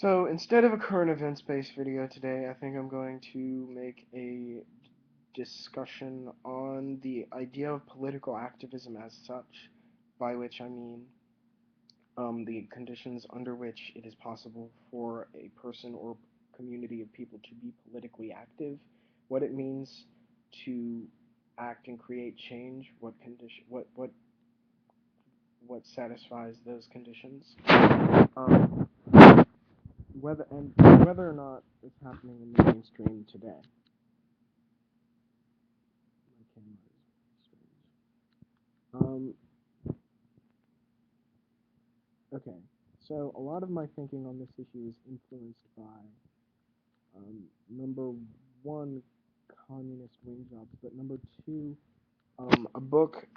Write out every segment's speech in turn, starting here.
So instead of a current events-based video today, I think I'm going to make a discussion on the idea of political activism as such, by which I mean the conditions under which it is possible for a person or community of people to be politically active, what it means to act and create change, what satisfies those conditions. Um, whether or not it's happening in the mainstream today. My camera is strange. Okay. So a lot of my thinking on this issue is influenced by number one, communist wing jobs, but number two, a book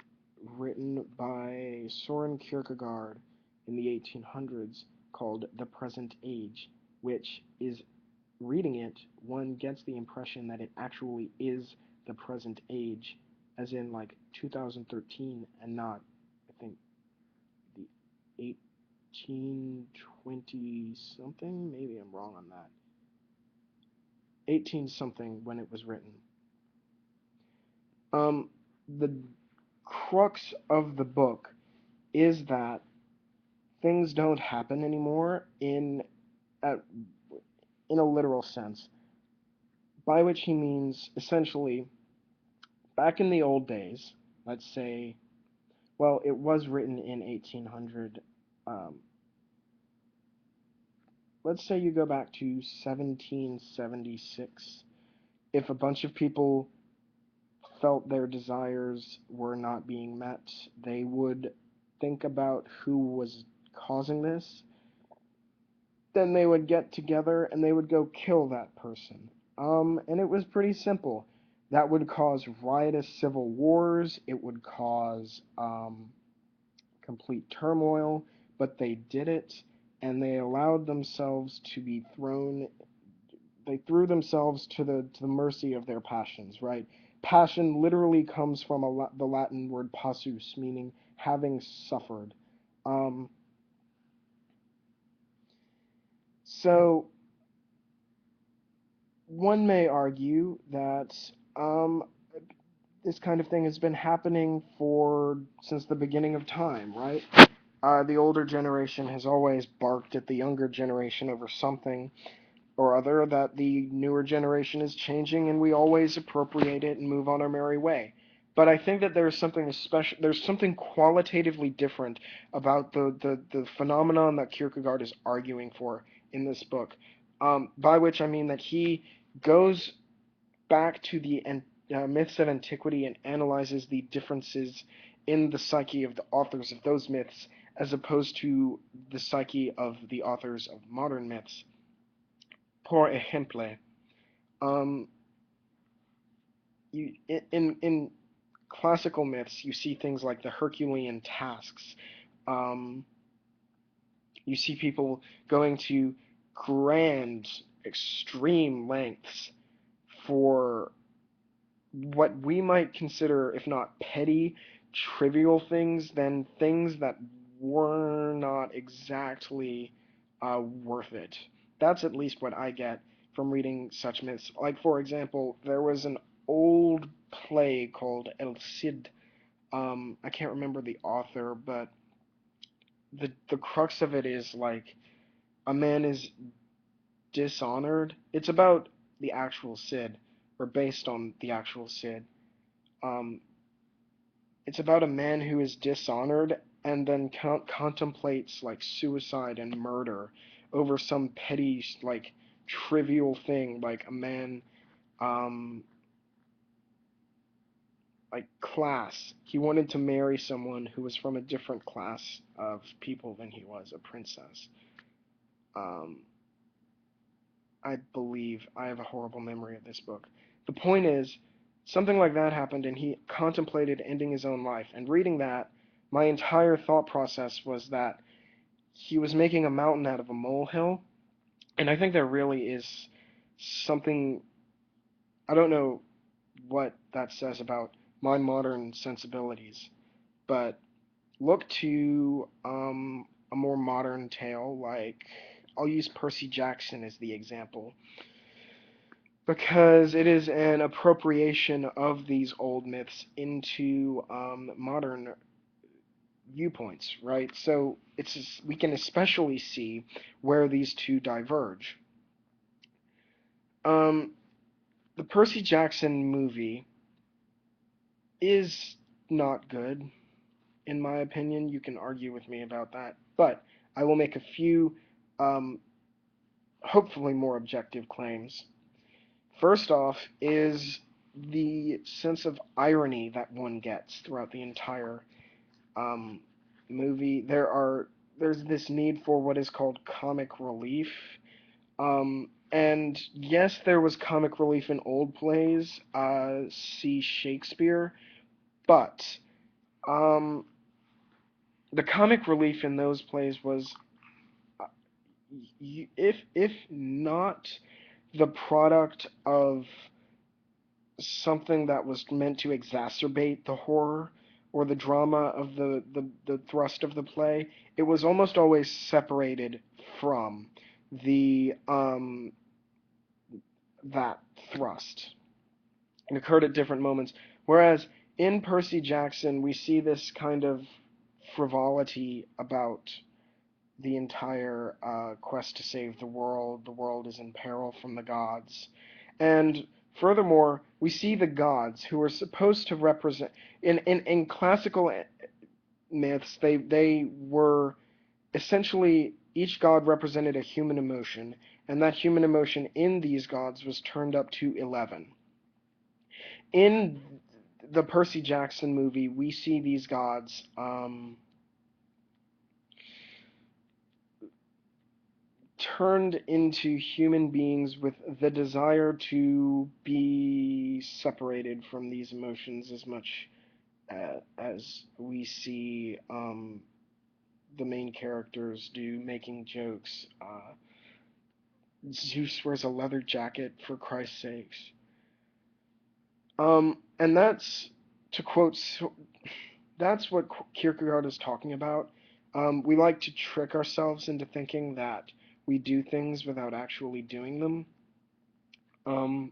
written by Soren Kierkegaard in the 1800s called The Present Age, which is reading it, one gets the impression that it actually is the present age, as in like 2013 and not, I think, the 1820 something. Maybe I'm wrong on that. 18 something when it was written. Um, the crux of the book is that things don't happen anymore uh, in a literal sense, by which he means essentially back in the old days, let's say, well, it was written in 1800. Um, let's say you go back to 1776. If a bunch of people felt their desires were not being met, they would think about who was causing this. Then they would get together and they would go kill that person. And it was pretty simple. That would cause riotous civil wars. It would cause complete turmoil, but they did it, and they allowed themselves to be thrown. They threw themselves to the mercy of their passions. Right? Passion literally comes from the Latin word passus, meaning having suffered. Um, so one may argue that um, this kind of thing has been happening for since the beginning of time, right? The older generation has always barked at the younger generation over something or other that the newer generation is changing, and we always appropriate it and move on our merry way. But I think that there's something qualitatively different about the phenomenon that Kierkegaard is arguing for in this book, by which I mean that he goes back to the myths of antiquity and analyzes the differences in the psyche of the authors of those myths as opposed to the psyche of the authors of modern myths. Por ejemplo, um, in classical myths, you see things like the Herculean tasks. Um, you see people going to grand, extreme lengths for what we might consider, if not petty, trivial things, then things that were not exactly worth it. That's at least what I get from reading such myths. Like, for example, there was an old play called El Cid. I can't remember the author, but the crux of it is like a man is dishonored. It's about the actual Cid, or based on the actual Cid. Um, It's about a man who is dishonored and then contemplates like suicide and murder over some petty like trivial thing, like a man um like class. He wanted to marry someone who was from a different class of people than he was, a princess. Um I believe I have a horrible memory of this book. The point is, something like that happened, and he contemplated ending his own life. And reading that, my entire thought process was that he was making a mountain out of a molehill, and I think there really is something. I don't know what that says about my modern sensibilities, but look to a more modern tale like I'll use Percy Jackson as the example because it is an appropriation of these old myths into modern viewpoints, right? So we can especially see where these two diverge. Um, the Percy Jackson movie is not good, in my opinion. You can argue with me about that, but I will make a few, um, hopefully more objective claims. First off is the sense of irony that one gets throughout the entire um, movie. There's this need for what is called comic relief. And yes, there was comic relief in old plays, see Shakespeare, but um, the comic relief in those plays was, if not the product of something that was meant to exacerbate the horror or the drama of the thrust of the play, it was almost always separated from the that thrust. It occurred at different moments. Whereas in Percy Jackson, we see this kind of frivolity about the entire quest to save the world. The world is in peril from the gods. And furthermore, we see the gods who are supposed to represent in classical myths, they were essentially each god represented a human emotion, and that human emotion in these gods was turned up to 11. In the Percy Jackson movie, we see these gods turned into human beings with the desire to be separated from these emotions as much as we see the main characters do, making jokes. Zeus wears a leather jacket, for Christ's sakes. And that's, to quote, that's what Kierkegaard is talking about. We like to trick ourselves into thinking that we do things without actually doing them. Um,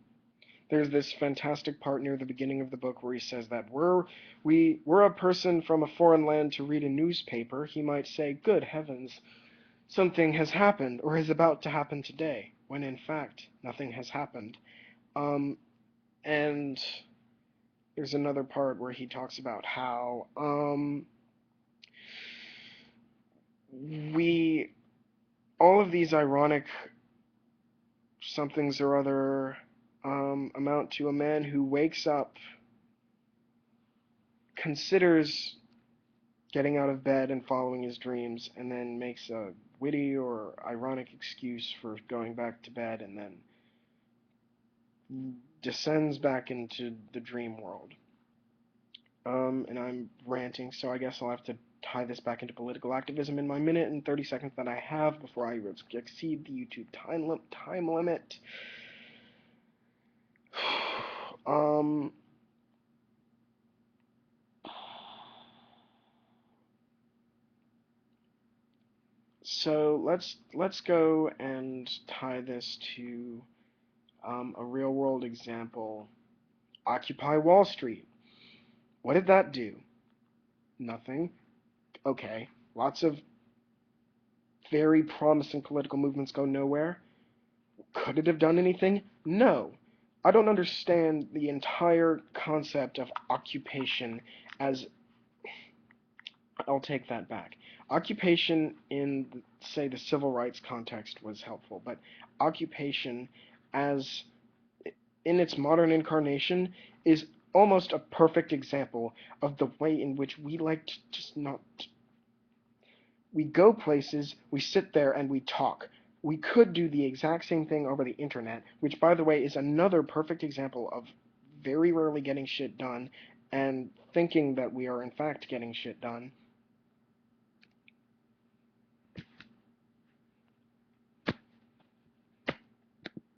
there's this fantastic part near the beginning of the book where he says that we're a person from a foreign land to read a newspaper. He might say, "Good heavens, something has happened or is about to happen today," when in fact nothing has happened. Um, and there's another part where he talks about how we all of these ironic somethings or other amount to a man who wakes up, considers getting out of bed and following his dreams, and then makes a witty or ironic excuse for going back to bed, and then descends back into the dream world. And I'm ranting, so I guess I'll have to tie this back into political activism in my minute and 30 seconds that I have before I exceed the YouTube time limit. um, so let's go and tie this to a real world example. Occupy Wall Street. What did that do? Nothing. Okay. Lots of very promising political movements go nowhere. Could it have done anything? No. I don't understand the entire concept of occupation as, I'll take that back. Occupation in, say, the civil rights context was helpful, but occupation as in its modern incarnation is almost a perfect example of the way in which we like to just not. We go places, we sit there, and we talk. We could do the exact same thing over the internet, which, by the way, is another perfect example of very rarely getting shit done and thinking that we are, in fact, getting shit done.